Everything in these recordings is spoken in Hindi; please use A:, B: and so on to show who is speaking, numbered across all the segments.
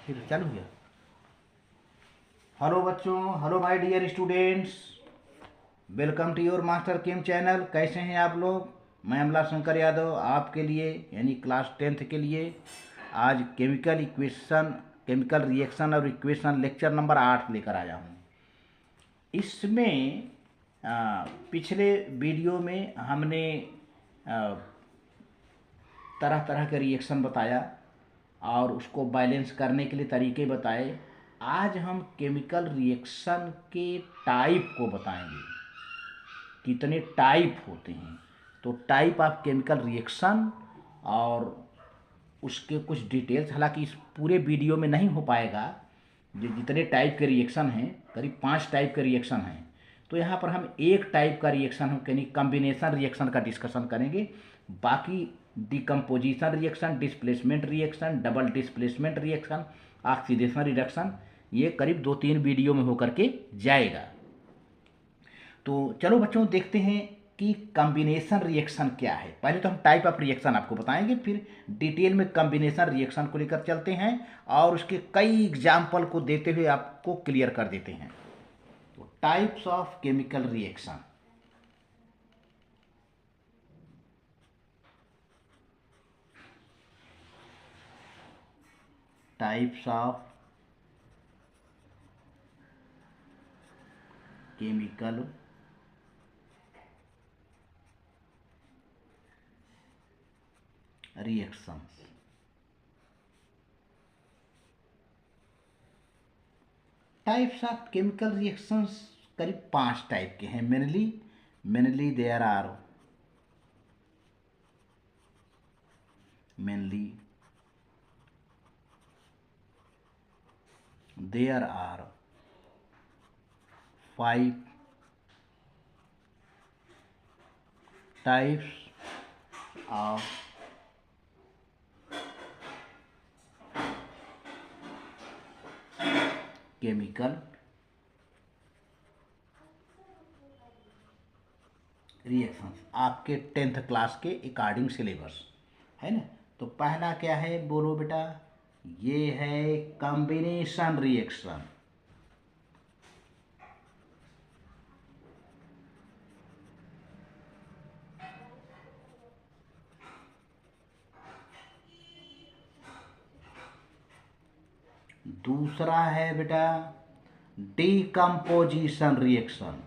A: फिर चालू गया। हेलो बच्चों, hello my dear students, welcome to your master chem channel. कैसे हैं आप लोग? मैं अमला शंकर यादव आपके लिए यानी क्लास 10th के लिए आज केमिकल रिएक्शन और इक्वेशन लेक्चर नंबर 8 लेकर आया हूँ। इसमें पिछले वीडियो में हमने तरह तरह के रिएक्शन बताया और उसको बैलेंस करने के लिए तरीके बताए। आज हम केमिकल रिएक्शन के टाइप को बताएंगे, कितने टाइप होते हैं। तो टाइप ऑफ केमिकल रिएक्शन और उसके कुछ डिटेल्स, हालांकि इस पूरे वीडियो में नहीं हो पाएगा। जो जितने टाइप के रिएक्शन हैं, करीब 5 टाइप के रिएक्शन हैं, तो यहाँ पर हम एक टाइप का रिएक्शन हम यानी कम्बिनेशन रिएक्शन का डिस्कशन करेंगे। बाकी decomposition reaction, displacement reaction, double displacement reaction, oxidation reduction, ये करीब 2-3 वीडियो में होकर के जाएगा। तो चलो बच्चों देखते हैं कि कॉम्बिनेशन रिएक्शन क्या है। पहले तो हम टाइप ऑफ रिएक्शन आपको बताएंगे, फिर डिटेल में कॉम्बिनेशन रिएक्शन को लेकर चलते हैं और उसके कई एग्जाम्पल को देते हुए आपको क्लियर कर देते हैं। तो types of chemical reaction. Types of chemical reactions. Types of chemical reactions करीब 5 टाइप के हैं। Mainly there are there are 5 types of chemical reactions. आपके 10th क्लास के अकॉर्डिंग सिलेबस है ना। तो पहला क्या है बोलो बेटा? ये है कॉम्बिनेशन रिएक्शन। दूसरा है बेटा डीकम्पोजिशन रिएक्शन।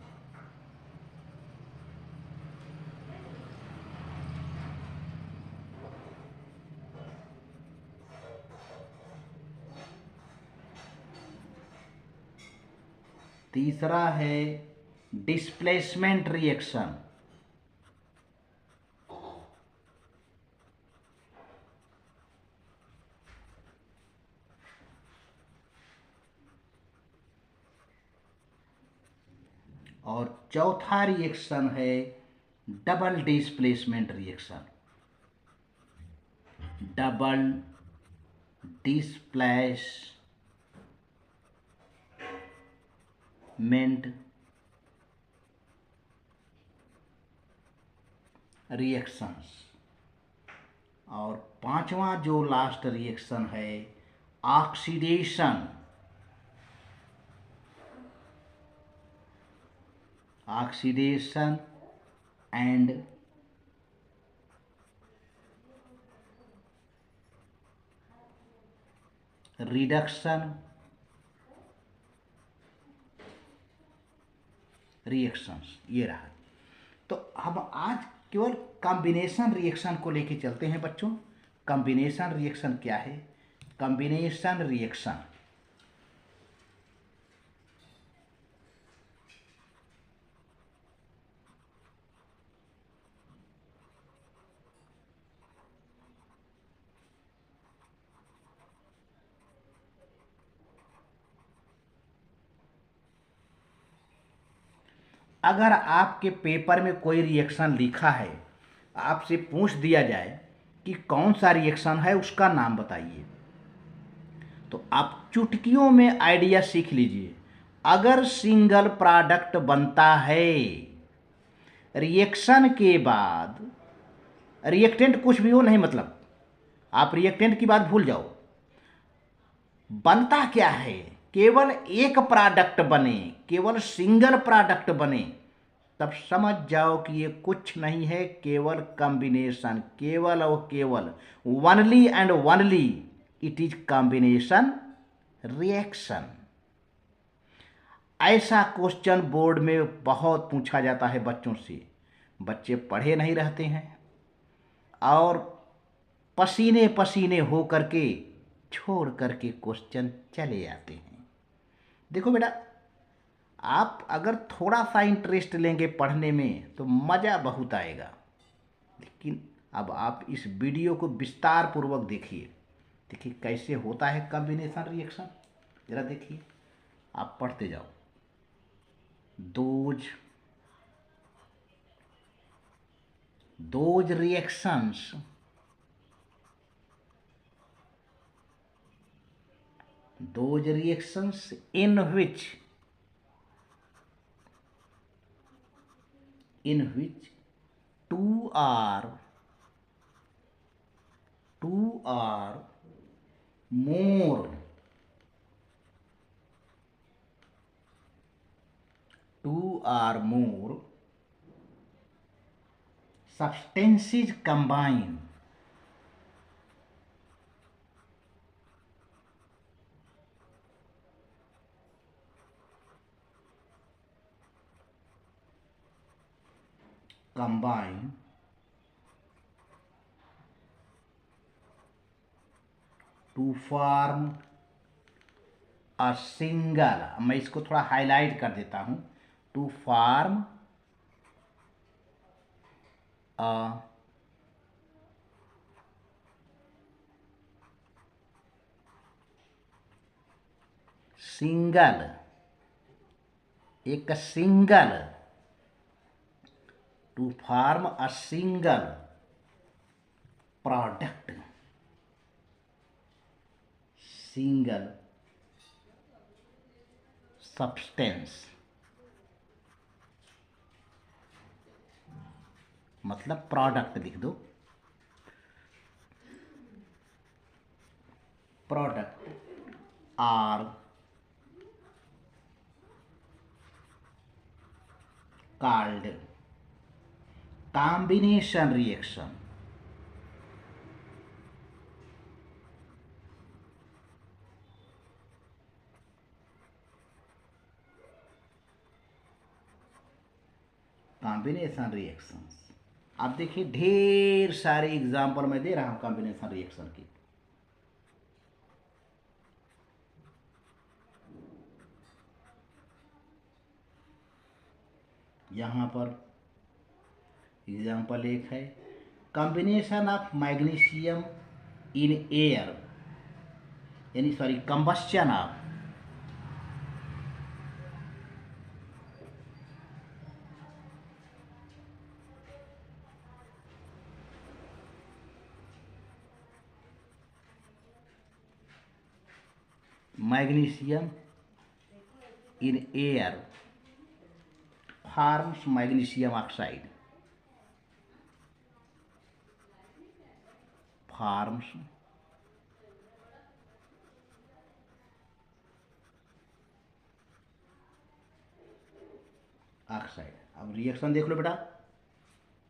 A: तीसरा है डिस्प्लेसमेंट रिएक्शन। और चौथा रिएक्शन है double displacement reaction. Double displacement reactions. और पांचवा जो लास्ट रिएक्शन है ऑक्सीडेशन एंड रिडक्शन रिएक्शंस। ये रहा। तो हम आज केवल कॉम्बिनेशन रिएक्शन को लेके चलते हैं बच्चों। कॉम्बिनेशन रिएक्शन क्या है? कॉम्बिनेशन रिएक्शन अगर आपके पेपर में कोई रिएक्शन लिखा है, आपसे पूछ दिया जाए कि कौन सा रिएक्शन है, उसका नाम बताइए, तो आप चुटकियों में आइडिया सीख लीजिए। अगर सिंगल प्रोडक्ट बनता है, रिएक्शन के बाद रिएक्टेंट कुछ भी हो नहीं, मतलब आप रिएक्टेंट की बात भूल जाओ, बनता क्या है, केवल एक प्रोडक्ट बने, केवल सिंगल प्रोडक्ट बने, तब समझ जाओ कि ये कुछ नहीं है, केवल कॉम्बिनेशन, केवल और केवल, only and only it is combination reaction. ऐसा क्वेश्चन बोर्ड में बहुत पूछा जाता है बच्चों से, बच्चे पढ़े नहीं रहते हैं और पसीने पसीने हो करके छोड़ करके क्वेश्चन चले आते हैं। देखो बेटा, आप अगर थोड़ा सा इंटरेस्ट लेंगे पढ़ने में तो मज़ा बहुत आएगा, लेकिन अब आप इस वीडियो को विस्तार पूर्वक देखिए, देखिए कैसे होता है कॉम्बिनेशन रिएक्शन। जरा देखिए, आप पढ़ते जाओ। Those those reactions those reactions in which two are more substances combine to form a single, मैं इसको थोड़ा हाईलाइट कर देता हूं, टू फॉर्म अ सिंगल, एक single, to form a single product, single substance, मतलब प्रोडक्ट लिख दो, product are called combination reaction। Combination reactions, आप देखिए ढेर सारे एग्जाम्पल मैं दे रहा हूं कॉम्बिनेशन रिएक्शन की। यहां पर एग्जाम्पल एक है, combination of magnesium in air, यानी sorry combustion of magnesium in air forms magnesium oxide, forms oxide. अब रिएक्शन देख लो बेटा,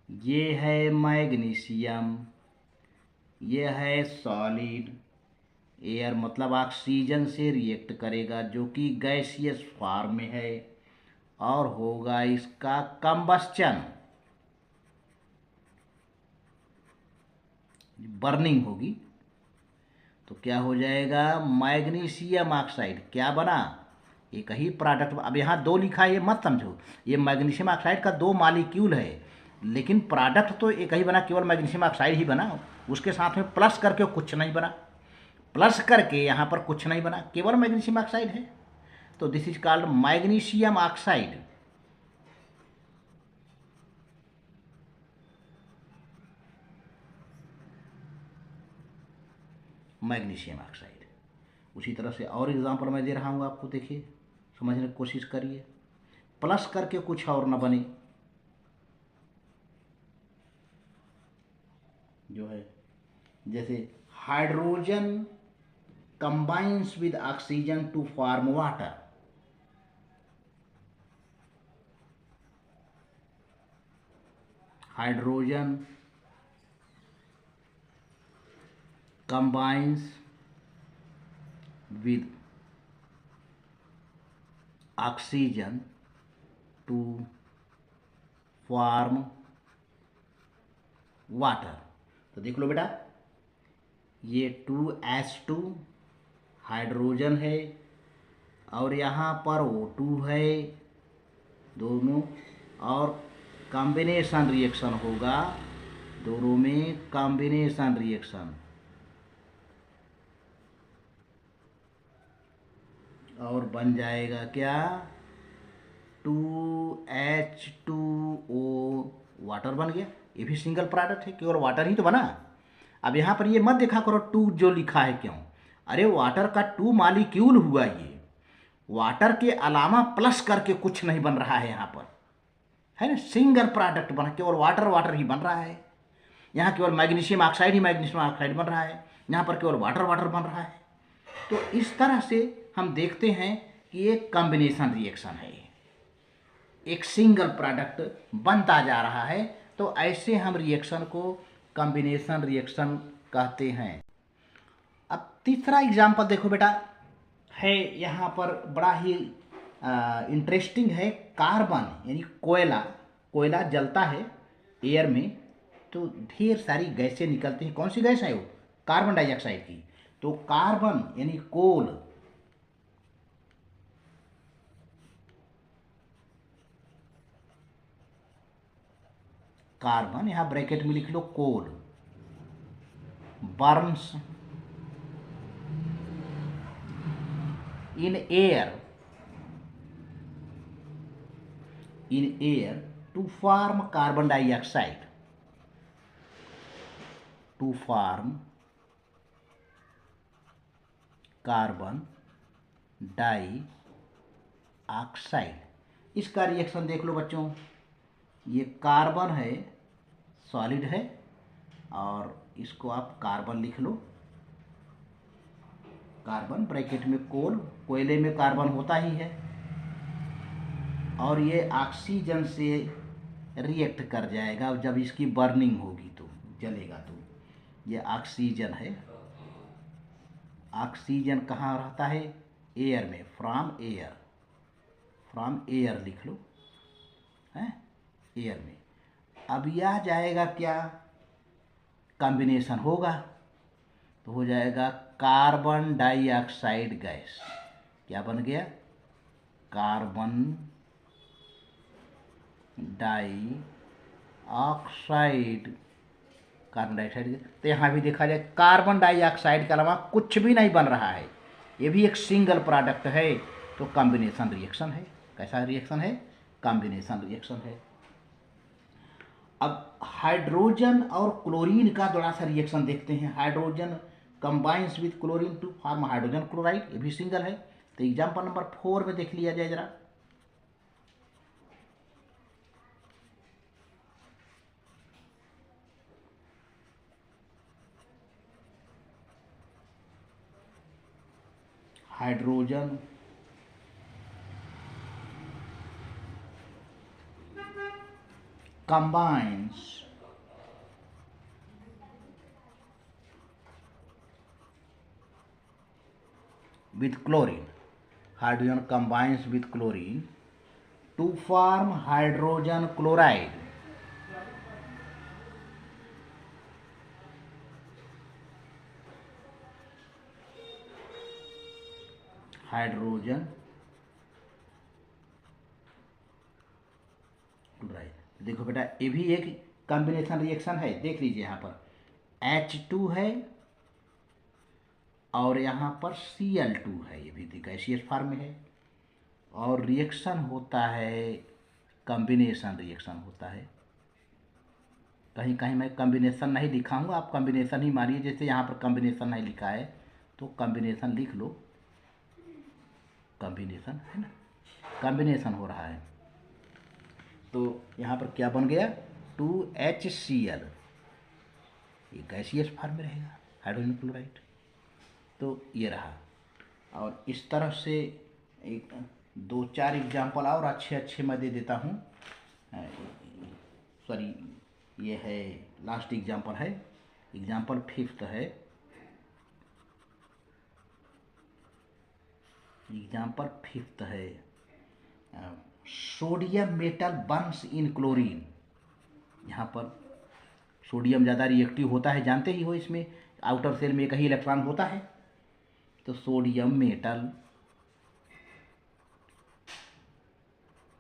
A: ये है मैग्नीशियम, ये है सॉलिड, एयर मतलब ऑक्सीजन से रिएक्ट करेगा जो कि गैसियस फॉर्म में है, और होगा इसका कंबस्चन, बर्निंग होगी, तो क्या हो जाएगा, मैग्नीशियम ऑक्साइड क्या बना, एक ही प्रोडक्ट। अब यहाँ दो लिखा है, ये मत समझो, ये मैग्नीशियम ऑक्साइड का दो मॉलिक्यूल है, लेकिन प्रोडक्ट तो एक ही बना, केवल मैग्नीशियम ऑक्साइड ही बना, उसके साथ में प्लस करके कुछ नहीं बना, प्लस करके यहाँ पर कुछ नहीं बना, केवल मैग्नीशियम ऑक्साइड है, तो this is called magnesium oxide. Magnesium oxide. उसी तरह से और एग्जांपल मैं दे रहा हूँ आपको, देखिए समझने की कोशिश करिए, प्लस करके कुछ और न बने, जो है जैसे hydrogen combines with oxygen to form water. Hydrogen combines with oxygen to form water. तो देख लो बेटा, ये 2H2 हाइड्रोजन है और यहाँ पर O2 है दोनों, और कॉम्बिनेशन रिएक्शन होगा दोनों में, कॉम्बिनेशन रिएक्शन, और बन जाएगा क्या, 2H2O वाटर बन गया। ये भी सिंगल प्रोडक्ट है, केवल वाटर ही तो बना। अब यहाँ पर ये मत देखा करो 2 जो लिखा है क्यों, अरे वाटर का 2 मॉलिक्यूल हुआ, ये वाटर के अलावा प्लस करके कुछ नहीं बन रहा है यहाँ पर, है ना, सिंगल प्रोडक्ट बना, केवल वाटर वाटर ही बन रहा है। यहाँ केवल मैग्नीशियम ऑक्साइड ही मैग्नीशियम ऑक्साइड बन रहा है, यहाँ पर केवल वाटर वाटर बन रहा है। तो इस तरह से हम देखते हैं कि एक कॉम्बिनेशन रिएक्शन है, एक सिंगल प्रोडक्ट बनता जा रहा है। तो ऐसे हम रिएक्शन को कॉम्बिनेशन रिएक्शन कहते हैं। अब तीसरा एग्जाम्पल देखो बेटा, है यहाँ पर बड़ा ही इंटरेस्टिंग है। कार्बन यानी कोयला, कोयला जलता है एयर में तो ढेर सारी गैसें निकलती हैं। कौन सी गैस है वो, कार्बन डाइऑक्साइड की। तो कार्बन यानी कोल, कार्बन यहां ब्रैकेट में लिख लो, coal burns in air to form carbon dioxide, to form carbon dioxide. इसका रिएक्शन देख लो बच्चों, ये कार्बन है, सॉलिड है, और इसको आप कार्बन लिख लो, कार्बन ब्रैकेट में कोल, कोयले में कार्बन होता ही है, और ये ऑक्सीजन से रिएक्ट कर जाएगा जब इसकी बर्निंग होगी तो जलेगा। तो ये ऑक्सीजन है, ऑक्सीजन कहाँ रहता है, एयर में, फ्रॉम एयर लिख लो, है एयर में। अब यह जाएगा क्या, कॉम्बिनेशन होगा तो हो जाएगा कार्बन डाइऑक्साइड गैस। क्या बन गया, कार्बन डाइऑक्साइड, कार्बन डाइऑक्साइड। तो यहाँ भी देखा जाए कार्बन डाइऑक्साइड के अलावा कुछ भी नहीं बन रहा है, ये भी एक सिंगल प्रोडक्ट है। तो कॉम्बिनेशन रिएक्शन है। कैसा रिएक्शन है, कॉम्बिनेशन रिएक्शन है। अब हाइड्रोजन और क्लोरीन का थोड़ा सा रिएक्शन देखते हैं। Hydrogen combines with chlorine to form hydrogen chloride, ये भी सिंगल है। तो एग्जाम्पल नंबर 4 में देख लिया जाए जरा। Hydrogen combines with chlorine, hydrogen combines with chlorine to form hydrogen chloride, hydrogen chloride. देखो बेटा ये भी एक कॉम्बिनेशन रिएक्शन है, देख लीजिए यहाँ पर H2 है और यहाँ पर Cl2 है, ये भी गैसियस फॉर्म में है, और रिएक्शन होता है, कॉम्बिनेशन रिएक्शन होता है। कहीं कहीं मैं कॉम्बिनेशन नहीं लिखाऊंगा, आप कॉम्बिनेशन ही मारिए। जैसे यहाँ पर कॉम्बिनेशन नहीं लिखा है तो कॉम्बिनेशन लिख लो, कॉम्बिनेशन है ना, कॉम्बिनेशन हो रहा है। तो यहाँ पर क्या बन गया, 2HCl, ये गैसियस फॉर्म में रहेगा, हाइड्रोजन क्लोराइड। तो ये रहा। और इस तरह से एक दो चार एग्जाम्पल और अच्छे अच्छे मैं दे देता हूँ। सॉरी, ये है लास्ट एग्जाम्पल है, एग्जाम्पल फिफ्थ है। एग्जाम्पल फिफ्थ है, sodium metal burns in chlorine. यहाँ पर सोडियम ज़्यादा रिएक्टिव होता है, जानते ही हो, इसमें आउटर सेल में एक ही इलेक्ट्रॉन होता है। तो sodium metal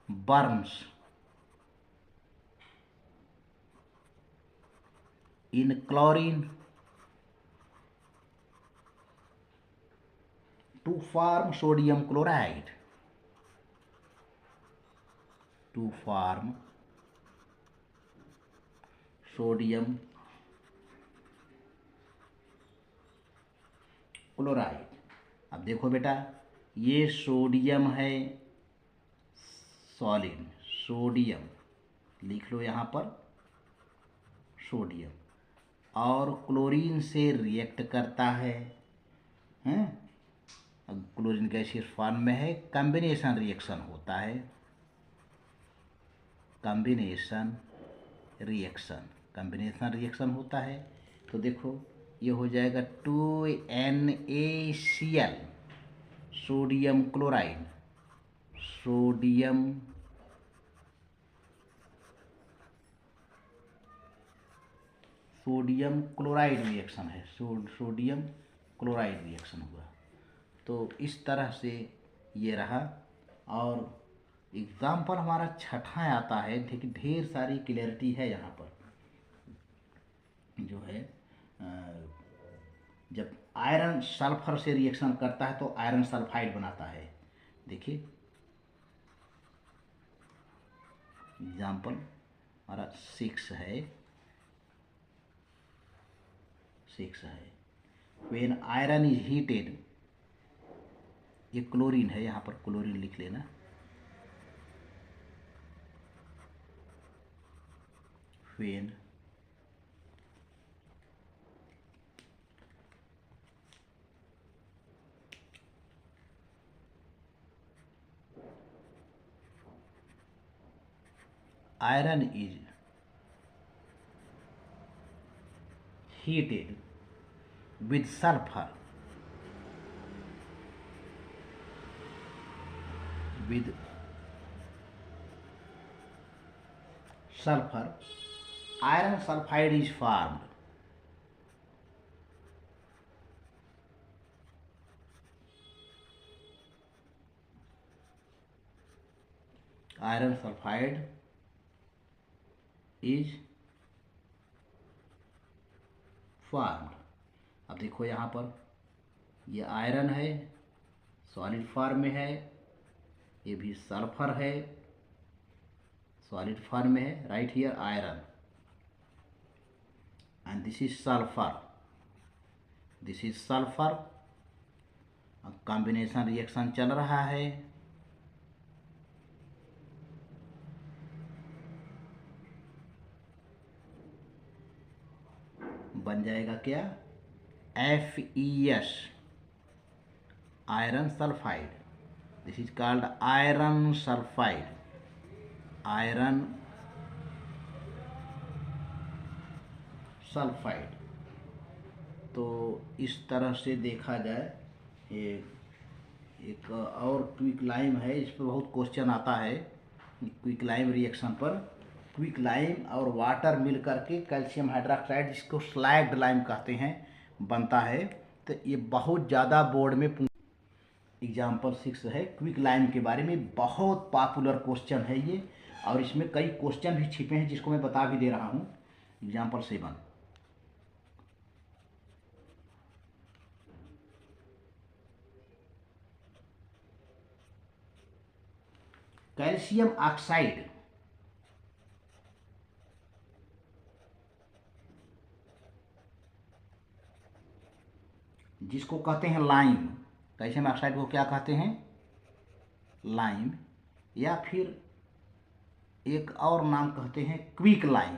A: burns in chlorine to form sodium chloride, to form sodium chloride. अब देखो बेटा, ये सोडियम है सॉलिड, सोडियम लिख लो यहाँ पर, सोडियम, और क्लोरीन से रिएक्ट करता है, हैं? अब क्लोरीन गैसियस फॉर्म में है, कॉम्बिनेशन रिएक्शन होता है, कॉम्बिनेशन रिएक्शन होता है। तो देखो ये हो जाएगा 2NaCl, sodium chloride, sodium chloride reaction है, सोडियम क्लोराइड रिएक्शन हुआ। तो इस तरह से ये रहा। और एग्जाम्पल हमारा छठा आता है, लेकिन ढेर सारी क्लियरिटी है यहाँ पर। जो है जब आयरन सल्फर से रिएक्शन करता है तो आयरन सल्फाइड बनाता है। देखिए एग्जाम्पल हमारा 6 है, व्हेन आयरन इज हीटेड, ये क्लोरीन है, यहाँ पर क्लोरीन लिख लेना, when iron is heated with sulfur, iron sulfide is formed. Iron sulfide is formed. अब देखो यहाँ पर ये आयरन है, सॉलिड फॉर्म में है, ये भी सल्फर है, सॉलिड फॉर्म में है, right here iron, and this is sulphur, अब कॉम्बिनेशन रिएक्शन चल रहा है, बन जाएगा क्या, FeS, iron sulphide. This is called iron sulphide, तो इस तरह से देखा जाए। एक और क्विक लाइम है, इस पर बहुत क्वेश्चन आता है, क्विक लाइम रिएक्शन पर। क्विक लाइम और वाटर मिल करके कैल्शियम हाइड्रोक्साइड, जिसको स्लैग्ड लाइम कहते हैं, बनता है। तो ये बहुत ज़्यादा बोर्ड में एग्जाम्पल 6 है, क्विक लाइम के बारे में बहुत पॉपुलर क्वेश्चन है ये, और इसमें कई क्वेश्चन भी छिपे हैं जिसको मैं बता भी दे रहा हूँ। एग्जाम्पल 7, कैल्शियम ऑक्साइड, जिसको कहते हैं लाइम, कैल्शियम ऑक्साइड को क्या कहते हैं, लाइम, या फिर एक और नाम कहते हैं क्विक लाइम।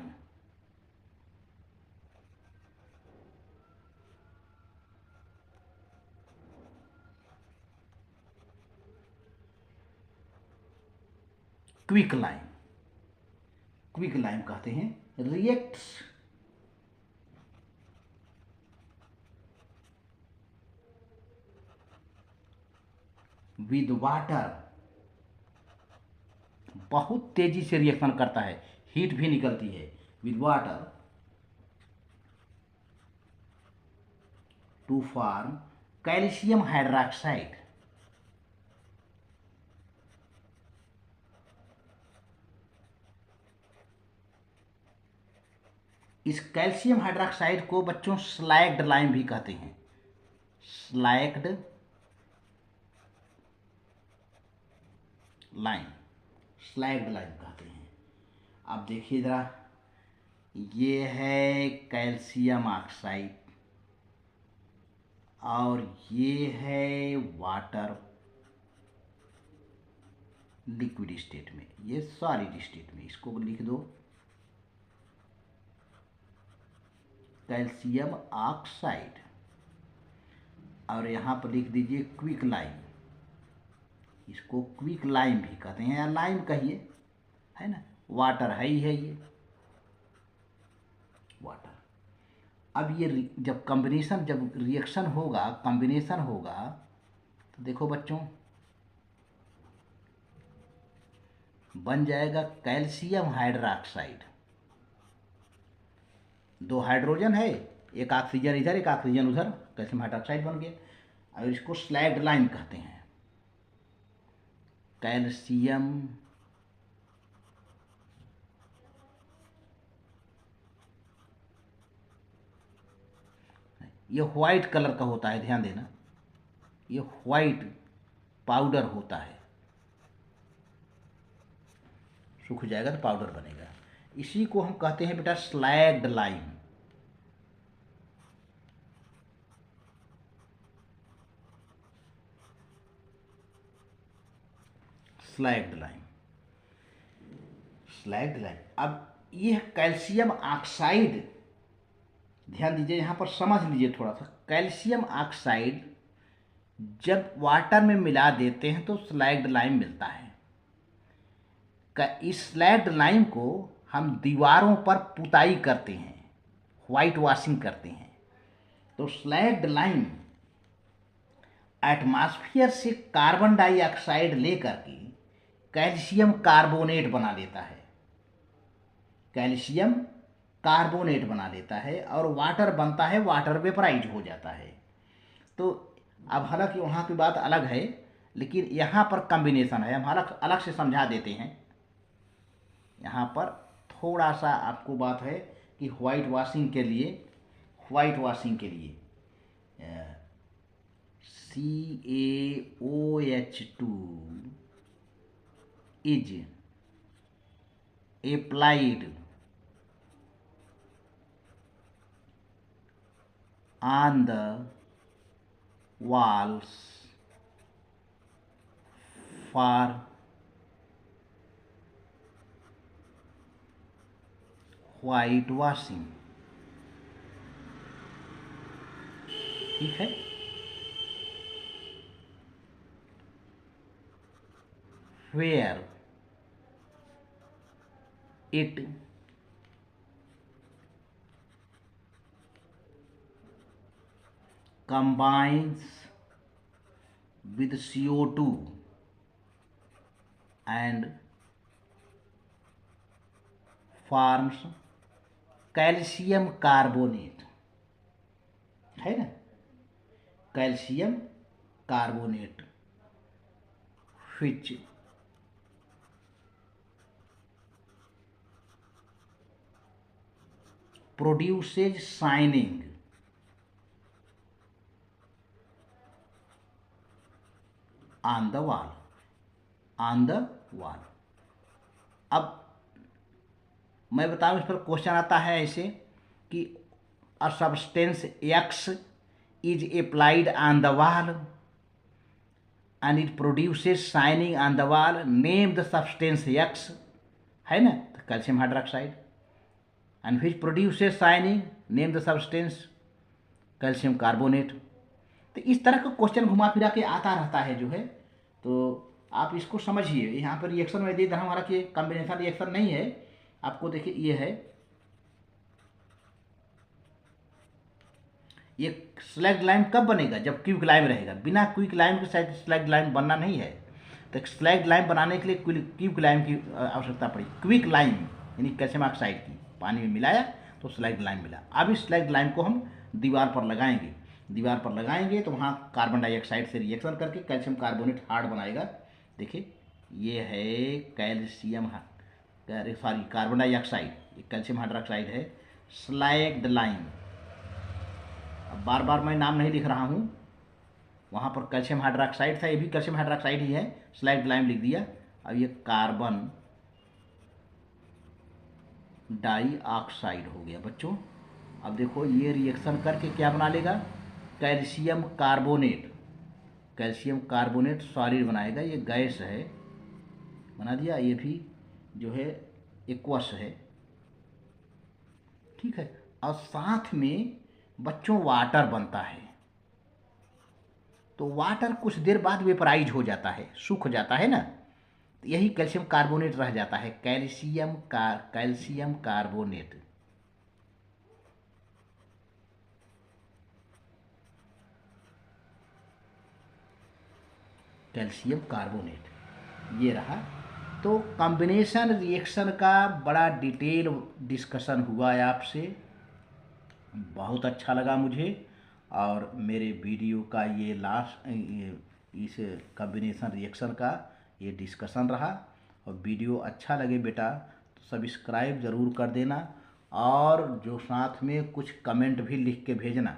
A: क्विकलाइम, क्विकलाइम कहते हैं, रिएक्ट्स विद वाटर, बहुत तेजी से रिएक्शन करता है, हीट भी निकलती है, with water to form calcium hydroxide. इस कैल्शियम हाइड्रोक्साइड को बच्चों स्लैग्ड लाइम भी कहते हैं, स्लैग्ड लाइम, स्लैग्ड लाइम कहते हैं। अब देखिए जरा, ये है कैल्शियम ऑक्साइड और ये है वाटर लिक्विड स्टेट में, ये सॉलिड स्टेट में। इसको लिख दो कैल्शियम ऑक्साइड, और यहाँ पर लिख दीजिए क्विक लाइम, इसको क्विक लाइम भी कहते हैं या लाइम कहिए, है ना, वाटर है ही है ये वाटर। अब ये जब कॉम्बिनेशन, जब रिएक्शन होगा, कॉम्बिनेशन होगा, तो देखो बच्चों बन जाएगा कैल्शियम हाइड्रोक्साइड। दो हाइड्रोजन है, एक ऑक्सीजन इधर एक ऑक्सीजन उधर, कैल्शियम हाइड्रोक्साइड बन गया। और इसको स्लैग्ड लाइम कहते हैं, कैल्शियम ये व्हाइट कलर का होता है, ध्यान देना, ये व्हाइट पाउडर होता है, सूख जाएगा तो पाउडर बनेगा। इसी को हम कहते हैं बेटा slagged lime. Slagged lime, slagged lime. अब ये कैल्शियम ऑक्साइड, ध्यान दीजिए यहाँ पर, समझ लीजिए थोड़ा सा, कैल्शियम ऑक्साइड जब वाटर में मिला देते हैं तो स्लैग्ड लाइम मिलता है। इस स्लैग्ड लाइम को हम दीवारों पर पुताई करते हैं, वाइट वॉशिंग करते हैं, तो स्लैग्ड लाइम एटमॉस्फेयर से कार्बन डाइऑक्साइड लेकर के कैल्शियम कार्बोनेट बना लेता है, कैल्शियम कार्बोनेट बना लेता है और वाटर बनता है, वाटर वेपराइज हो जाता है। तो अब हालांकि वहाँ की बात अलग है, लेकिन यहाँ पर कॉम्बिनेशन है, हम अलग अलग से समझा देते हैं। यहाँ पर थोड़ा सा आपको बात है कि वाइट वॉशिंग के लिए, वाइट वॉशिंग के लिए CaOH2 is applied on the walls for white washing। ठीक है, where it combines with CO2 and forms calcium carbonate, है ना, calcium carbonate which produces shining on the wall, on the wall। अब मैं बताऊं, इस पर क्वेश्चन आता है ऐसे कि a substance x is applied on the wall and it produces shining on the wall, name the substance x, है ना, calcium hydroxide, and which produces shining, name the substance calcium carbonate. तो इस तरह का क्वेश्चन घुमा फिरा के आता रहता है जो है। तो आप इसको समझिए। यहाँ पर रिएक्शन में दे रहा हमारा कि कॉम्बिनेशन रिएक्शन नहीं है। आपको देखिए ये है, ये स्लैग्ड लाइम कब बनेगा, जब क्विक लाइम रहेगा। बिना क्विक लाइम के शायद स्लैग्ड लाइम बनना नहीं है। तो स्लैग्ड लाइम बनाने के लिए क्विक लाइम की आवश्यकता पड़ी। क्विक लाइम यानी कैल्शियम ऑक्साइड की पानी में मिलाया तो स्लैग्ड लाइम मिला। अब इस स्लैग्ड लाइम को हम दीवार पर लगाएंगे। दीवार पर लगाएंगे तो वहाँ कार्बन डाइऑक्साइड से रिएक्शन करके कैल्शियम कार्बोनेट हार्ड बनाएगा। देखिए ये है कैल्शियम, सॉरी कार्बन डाइऑक्साइड, ये कैल्शियम हाइड्रोक्साइड है, स्लैग्ड लाइम। अब बार बार मैं नाम नहीं लिख रहा हूँ, वहाँ पर कैल्शियम हाइड्रोक्साइड था, ये भी कैल्शियम हाइड्रोक्साइड ही है, स्लैग्ड लाइम लिख दिया। अब ये कार्बन डाइऑक्साइड हो गया बच्चों। अब देखो ये रिएक्शन करके क्या बना लेगा, calcium carbonate. Calcium carbonate solid बनाएगा, ये गैस है, बना दिया। ये भी जो है एक्वस है, ठीक है। और साथ में बच्चों वाटर बनता है। तो वाटर कुछ देर बाद वेपराइज हो जाता है, सूख जाता है ना, तो यही कैल्शियम कार्बोनेट रह जाता है, कैल्शियम कार्बोनेट। कैल्शियम कार्बोनेट ये रहा। तो कॉम्बिनेशन रिएक्शन का बड़ा डिटेल डिस्कशन हुआ है आपसे, बहुत अच्छा लगा मुझे। और मेरे वीडियो का ये लास्ट इस कॉम्बिनेशन रिएक्शन का ये डिस्कशन रहा। और वीडियो अच्छा लगे बेटा तो सब्सक्राइब ज़रूर कर देना, और जो साथ में कुछ कमेंट भी लिख के भेजना।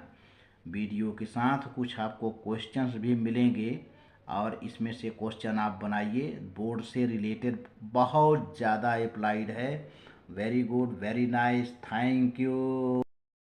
A: वीडियो के साथ कुछ आपको क्वेश्चंस भी मिलेंगे, और इसमें से क्वेश्चन आप बनाइए, बोर्ड से रिलेटेड बहुत ज़्यादा अप्लाइड है। Very good, very nice, thank you.